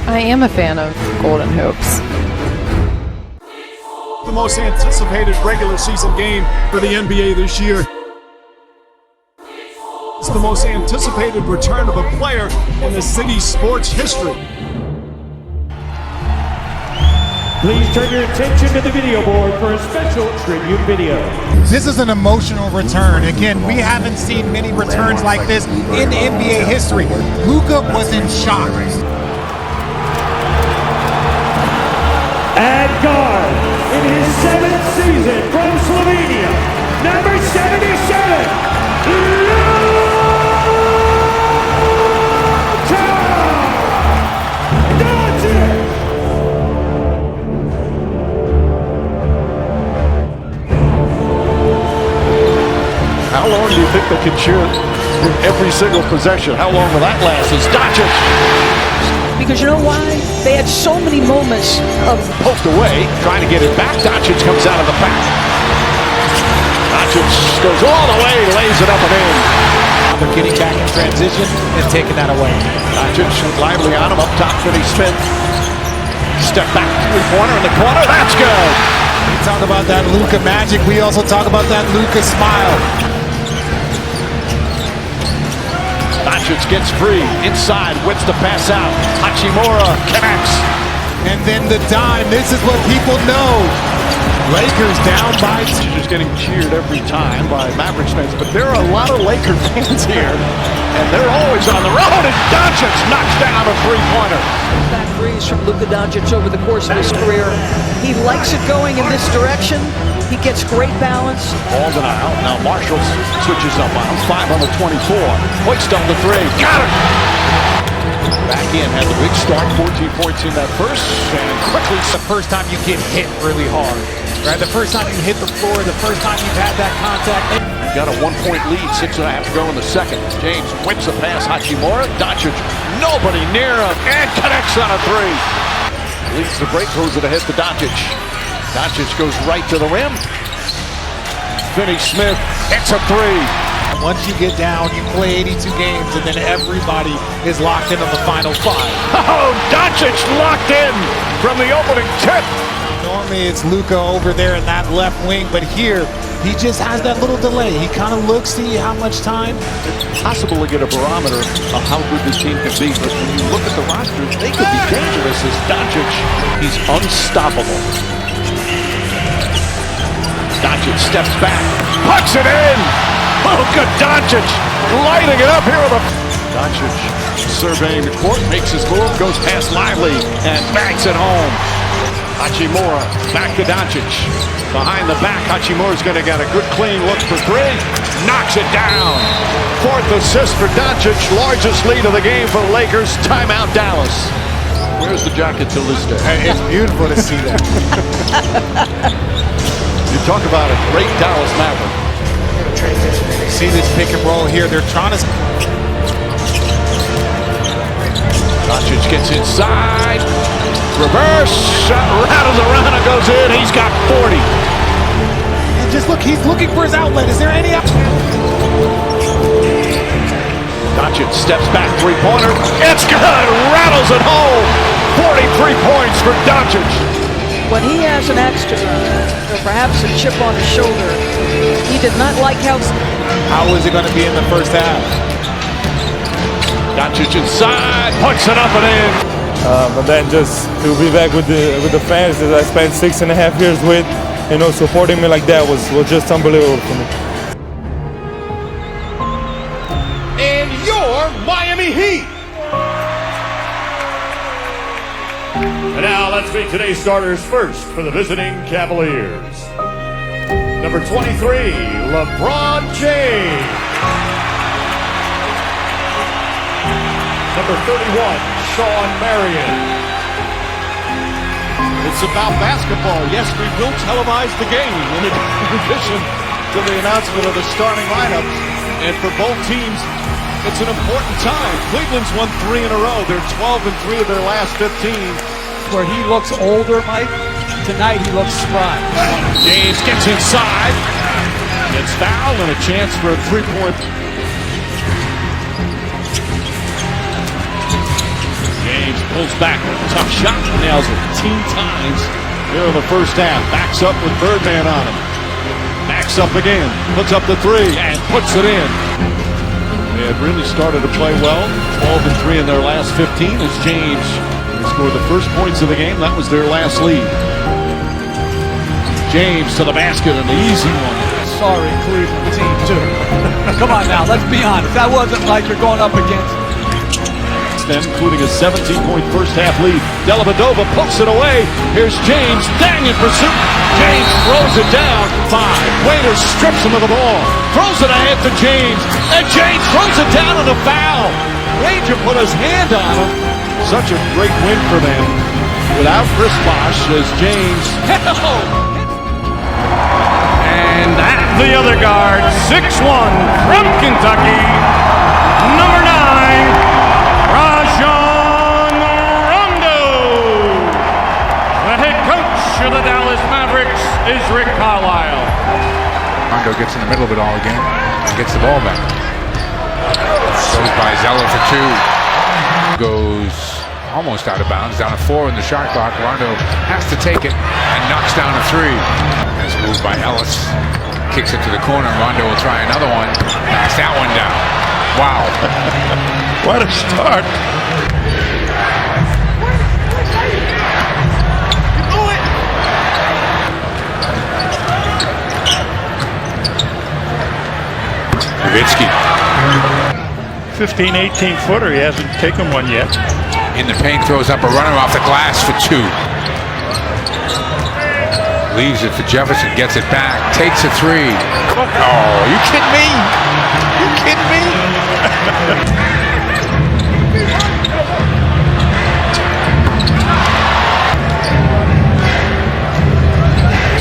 I am a fan of Golden Hoops. The most anticipated regular season game for the NBA this year. It's the most anticipated return of a player in the city's sports history. Please turn your attention to the video board for a special tribute video. This is an emotional return. Again, we haven't seen many returns like this in NBA history. Luka was in shock. At guard, in his 7th season from Slovenia, number 77, Luka Doncic! How long do you think they can cheer in every single possession? How long will that last? Is Doncic? Because you know why? They had so many moments of Poked away, trying to get it back. Doncic comes out of the pack. Doncic goes all the way, lays it up and in. They're getting back in transition and taking that away. Doncic lively on him up top. Finney Smith. Step back, three-pointer in the corner. That's good. We talk about that Luka magic. We also talk about that Luka smile. Doncic gets free, inside, whips the pass out. Hachimura connects. And then the dime. This is what people know. Lakers down by two. Just getting cheered every time by Mavericks fans, but there are a lot of Laker fans here, and they're always on the road, and Doncic knocks down a three-pointer. back threes from Luka Doncic over the course of his career. He likes it going in this direction. He gets great balance. Ball denial. Now Marshall switches up on him. 5 on the 24. Hoist on the three. Got it! Back in, had the big start, 14 points in that first, and quickly. The first time you get hit really hard, right? The first time you hit the floor, the first time you've had that contact. Got a 1-point lead, 6.5 to go in the second. James whips a pass, Hachimura. Doncic, nobody near him, and connects on a three. Leads the break, throws it ahead to Doncic. Doncic goes right to the rim. Finney Smith hits a three. Once you get down, you play 82 games, and then everybody is locked in on the final 5. Oh, Doncic locked in from the opening tip. Normally it's Luka over there in that left wing, but here he just has that little delay. He kind of looks, see how much time. It's possible to get a barometer of how good the team can be, but when you look at the roster, they could be dangerous as Doncic. He's unstoppable. Doncic steps back, pucks it in. Luka Doncic lighting it up here with a... Doncic surveying the court, makes his move, goes past Lively, and banks it home. Hachimura back to Doncic. Behind the back, Hachimura's going to get a good clean look for three. Knocks it down. 4th assist for Doncic. Largest lead of the game for the Lakers. Timeout Dallas. Where's the jacket till this day? Hey, it's beautiful to see that. You talk about a great Dallas Maverick. See this pick and roll here. They're trying to... Doncic gets inside. Reverse shot, rattles around and goes in. He's got 40. And just look, he's looking for his outlet. Is there any... Doncic steps back, three-pointer. It's good. Rattles it home. 43 points for Doncic. When he has an extra, or perhaps a chip on his shoulder, he did not like how... How is it going to be in the first half? Doncic inside, puts it up and in. But then just to be back with the fans that I spent 6.5 years with, you know, supporting me like that was just unbelievable for me. And your Miami Heat. And now let's meet today's starters first for the visiting Cavaliers. Number 23, LeBron James. Number 31, Sean Marion. It's about basketball. Yes, we will televise the game in addition to the announcement of the starting lineups. And for both teams, it's an important time. Cleveland's won 3 in a row. They're 12-3 of their last 15. Where he looks older, Mike, tonight he looks spry. James gets inside, gets fouled, and a chance for a three-point. James Pulls back. Tough shot. Nails it 15 times here in the first half. Backs up with Birdman on him. Backs up again. Puts up the three and puts it in. They had really started to play well. 12-3 in their last 15 as James scored the first points of the game. That was their last lead. James to the basket, an easy one. Sorry, Cleveland team, too. Come on now, let's be honest. That wasn't like you're going up against. Then, including a 17-point first-half lead. Dellavedova pokes it away. Here's James, dang in pursuit. James throws it down. 5. Waiters strips him of the ball. Throws it ahead to James. And James throws it down on a foul. Ranger put his hand on him. Such a great win for them. Without Chris Bosh as James. And at the other guard, 6'1", from Kentucky, number 9, Rajon Rondo. The head coach of the Dallas Mavericks is Rick Carlisle. Rondo gets in the middle of it all again and gets the ball back. Goes by Zeller for 2. Goes almost out of bounds, down to 4 in the shot clock. Rondo has to take it and knocks down a 3. Nice move by Ellis. Kicks it to the corner. Rondo will try another one. Knocks that one down. Wow. What a start. Nowitzki. 15, 18-footer. He hasn't taken one yet. In the paint, throws up a runner off the glass for 2. Leaves it for Jefferson, gets it back, takes a 3. Oh, you kidding me? You kidding me?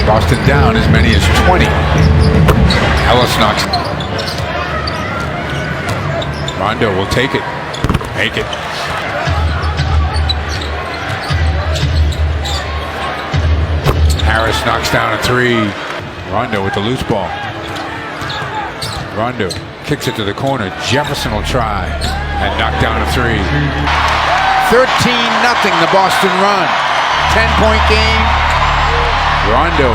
Boston down as many as 20. Ellis knocks. Rondo will take it. Make it. Harris knocks down a 3. Rondo with the loose ball. Rondo kicks it to the corner. Jefferson will try and knock down a 3. 13-0 the Boston run. 10-point game. Rondo.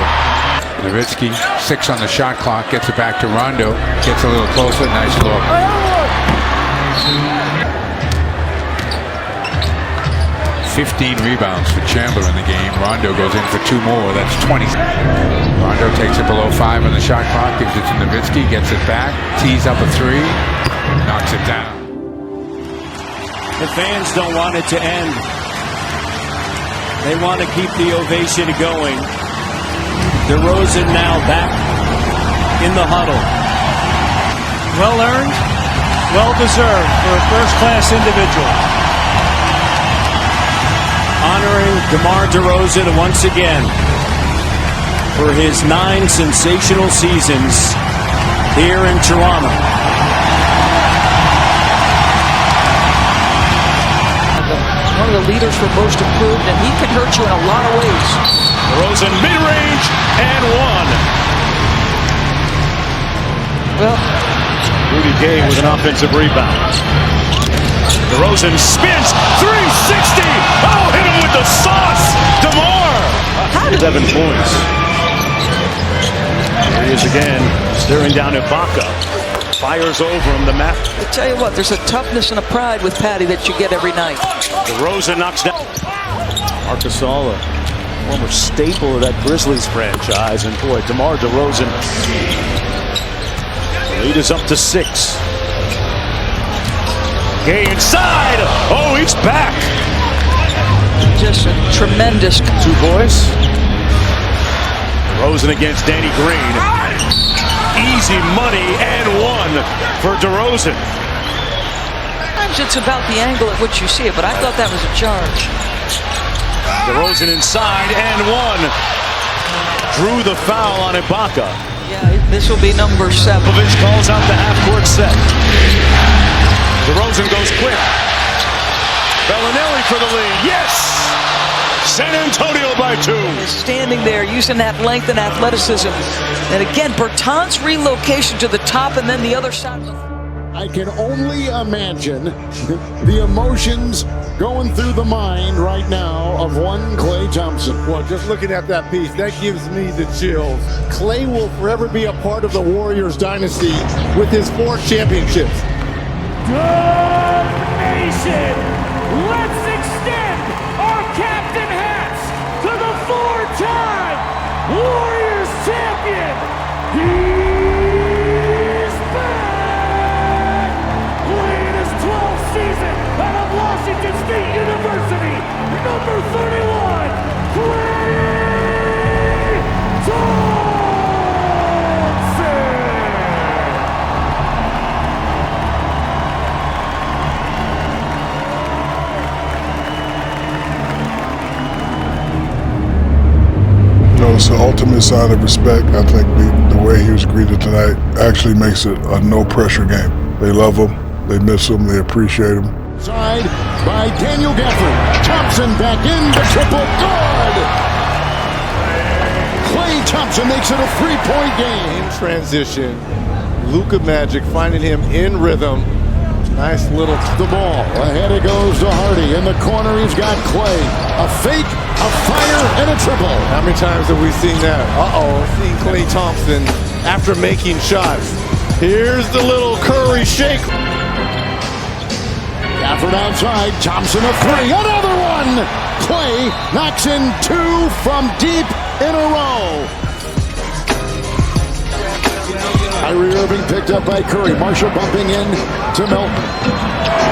Nowitzki, 6 on the shot clock. Gets it back to Rondo. Gets a little closer. Nice look. 15 rebounds for Chandler in the game. Rondo goes in for 2 more. That's 20. Rondo takes it below 5 on the shot clock. Gives it to Nowitzki. Gets it back. Tees up a 3. Knocks it down. The fans don't want it to end. They want to keep the ovation going. DeRozan now back in the huddle. Well earned, well deserved for a first-class individual. Honoring DeMar DeRozan once again for his 9 sensational seasons here in Toronto. One of the leaders for most improved, and he can hurt you in a lot of ways. DeRozan mid-range and 1. Well, Rudy Gay with an offensive rebound. DeRozan spins 360. Oh, hit him with the sauce. DeMar. 7 points. There he is again, staring down Ibaka. Fires over him. The map. I tell you what, there's a toughness and a pride with Patty that you get every night. DeRozan knocks down. Marcus All, a former staple of that Grizzlies franchise, and boy, DeMar DeRozan. The lead is up to 6. Gay inside. Oh, he's back. Just a tremendous. 2 boys. DeRozan against Danny Green. Easy money and 1 for DeRozan. Sometimes it's about the angle at which you see it, but I thought that was a charge. DeRozan inside and 1. Drew the foul on Ibaka. Yeah, this will be number 7. Popovich calls out the half-court set. DeRozan goes quick. Bellinelli for the lead. Yes! San Antonio by 2. Standing there, using that length and athleticism. And again, Bertans' relocation to the top and then the other side. I can only imagine the emotions going through the mind right now of one Klay Thompson. Well, just looking at that piece, that gives me the chills. Klay will forever be a part of the Warriors dynasty with his 4 championships. Good nation, let's extend our captain hats to the 4-time Warriors champion. He's back! Playing his 12th season out of Washington State University, number 31, Klay Thompson! It's the ultimate sign of respect. I think the way he was greeted tonight actually makes it a no-pressure game. They love him, they miss him, they appreciate him. Side by Daniel Gafford. Thompson back in the triple. Good! Klay Thompson makes it a 3-point game. In transition, Luka Magic finding him in rhythm. Nice little the ball. Ahead it goes to Hardy. In the corner, he's got Klay. A fake, a fire, and a triple. How many times have we seen that? Seeing Klay Thompson after making shots. Here's the little Curry shake. Gafford outside. Thompson a 3. Another one! Klay knocks in 2 from deep in a row. Kyrie Irving picked up by Curry. Marshall bumping in to Melton.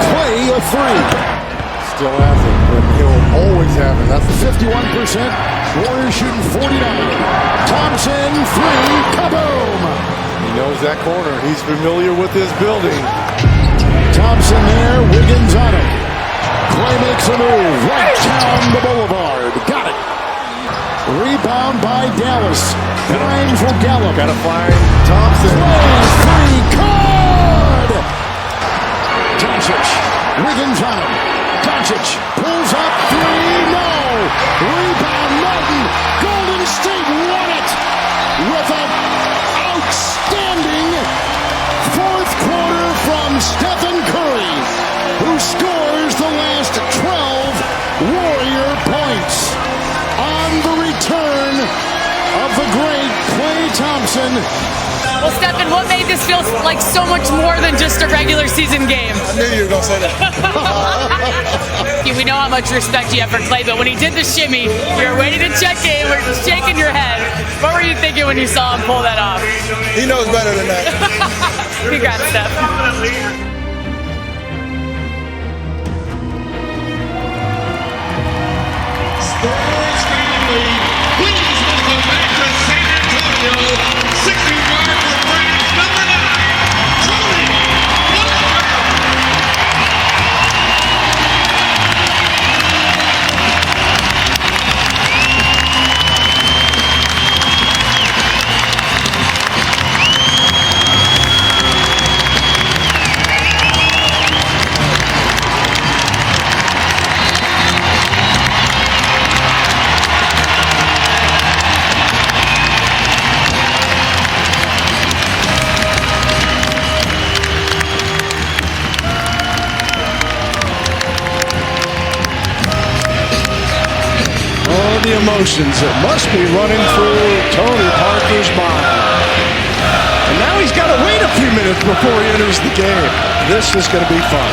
Klay a 3. Still has it, but he'll always have it. That's the 51%. Warriors shooting 49. Thompson 3. Kaboom! He knows that corner. He's familiar with this building. Thompson there. Wiggins on it. Klay makes a move right down the boulevard. Got it. Rebound by Dallas. Grimes will gallop. Gotta find Thompson. Klay 3. Good! Doncic. Wiggins on him. Doncic pulls up 3. No! Rebound Melton. Golden State won it with an outstanding 4th quarter from Stephen Curry, who scores the last 12 Warrior points on the return of the great Klay Thompson. Well, Stephen, what made this feel like so much more than just a regular season game? I knew you were going to say that. We know how much respect you have for Klay, but when he did the shimmy, you were waiting to check in, we're shaking your head. What were you thinking when you saw him pull that off? He knows better than that. Congrats, Steph. Sports family, please welcome back to San Antonio, 65 for Rams, number 9, Tony Parker. The emotions that must be running through Tony Parker's mind. And now he's got to wait a few minutes before he enters the game. This is going to be fun.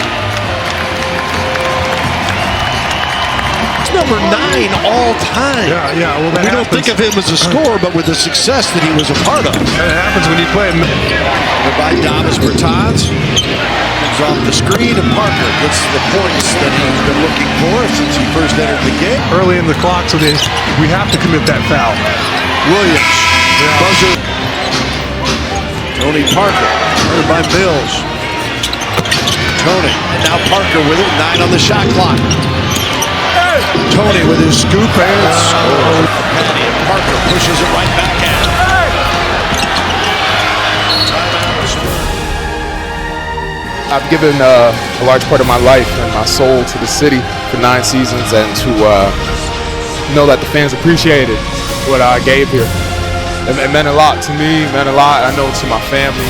It's number 9 all time. Yeah. Well, we don't think of him as a scorer, but with the success that he was a part of. And it happens when you play him. By Davis Bertans. Comes off the screen, and Parker gets the points that he's been looking for since he first entered the game. Early in the clock, so we have to commit that foul. Williams. Buzzer. Tony Parker. Heard by Mills. Tony. And now Parker with it. 9 on the shot clock. Tony with his scoop and score. And Parker pushes it right back at him. I've given a large part of my life and my soul to the city for 9 seasons, and to know that the fans appreciated what I gave here. It meant a lot to me, it meant a lot, I know, to my family.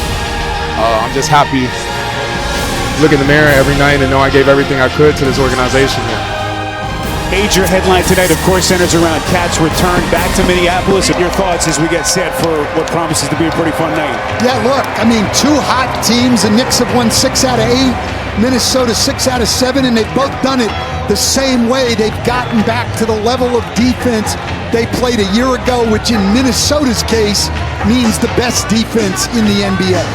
I'm just happy look in the mirror every night and know I gave everything I could to this organization. Major headline tonight, of course, centers around Cat's return back to Minneapolis. Your thoughts as we get set for what promises to be a pretty fun night? Yeah, look, I mean, two hot teams. The Knicks have won 6 out of 8. Minnesota 6 out of 7, and they've both done it the same way. They've gotten back to the level of defense they played a year ago, which in Minnesota's case means the best defense in the NBA.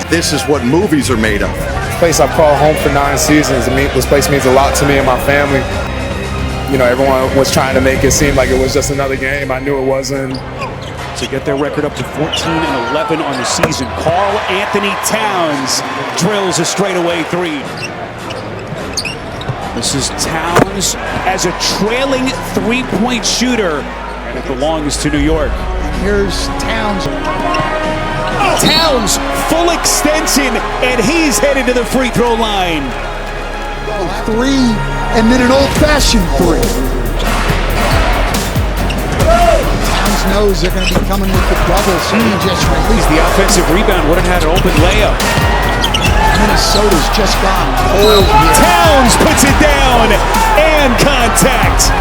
This is what movies are made of. This place I've called home for 9 seasons. This place means a lot to me and my family. You know, everyone was trying to make it seem like it was just another game. I knew it wasn't. To get their record up to 14-11 on the season, Karl Anthony Towns drills a straightaway 3. This is Towns as a trailing 3-point shooter, and it belongs to New York. Here's Towns. Towns, full extension, and he's headed to the free throw line. 3, and then an old-fashioned 3. Towns knows they're going to be coming with the double, so he just released the offensive rebound. Would have had an open layup. Minnesota's just gone cold here. Towns puts it down, and contact.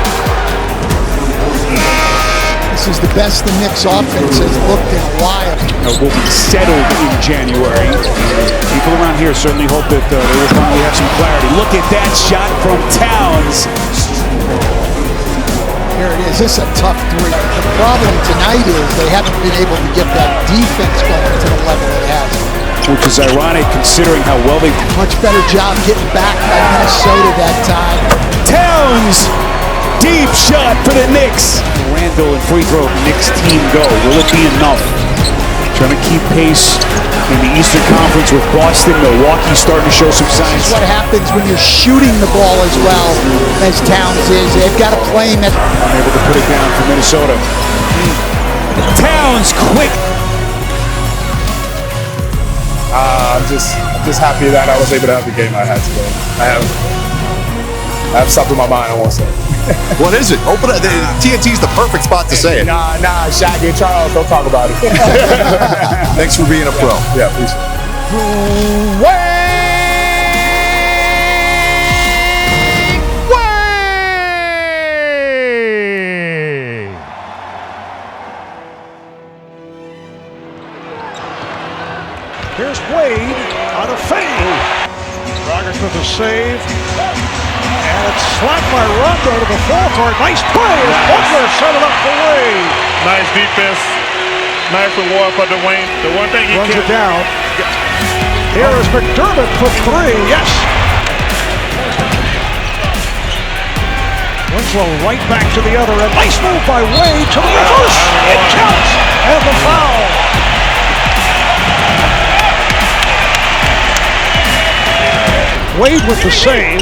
This is the best the Knicks offense has looked in a while. Will be settled in January. People around here certainly hope that they will finally have some clarity. Look at that shot from Towns. Here it is. This is a tough 3. The problem tonight is they haven't been able to get that defense going to the level it has. Which is ironic considering how well they... Much better job getting back by Minnesota that time. Towns! Deep shot for the Knicks. Randall and free throw. Knicks team go. Will it be enough? Trying to keep pace in the Eastern Conference with Boston. Milwaukee starting to show some signs. This is what happens when you're shooting the ball as well as Towns is. They've got a plane that... Unable to put it down for Minnesota. Towns quick. I'm just happy that I was able to have the game I had today. I have stuff in my mind I want to say. What is it? Open it. TNT's the perfect spot to say it. Nah, Shaq and Charles, don't talk about it. Thanks for being a pro. Yeah, please. Here's Wade on a fade. Rogers with a save. And it's slapped by Rondo to the forecourt. Nice play as Butler set it up for Wade. Nice defense. Nice reward for Dwyane. The one thing he runs can... it down. Here is McDermott for 3. Yes. Winslow right back to the other end. Nice move by Wade to the reverse. It counts. And the foul. Wade with the save.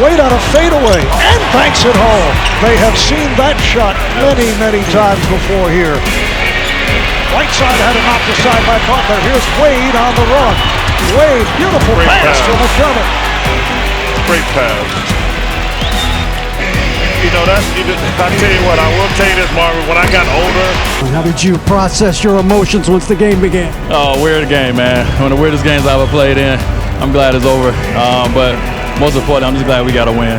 Wade on a fadeaway and banks it home. They have seen that shot many, many times before here. Right side had it knocked aside by Butler. Here's Wade on the run. Wade, beautiful pass to McDermott. Great pass. You know, I tell you what, I will tell you this, Marvin, when I got older. How did you process your emotions once the game began? Oh, weird game, man. One of the weirdest games I ever played in. I'm glad it's over. But most importantly, I'm just glad we got a win.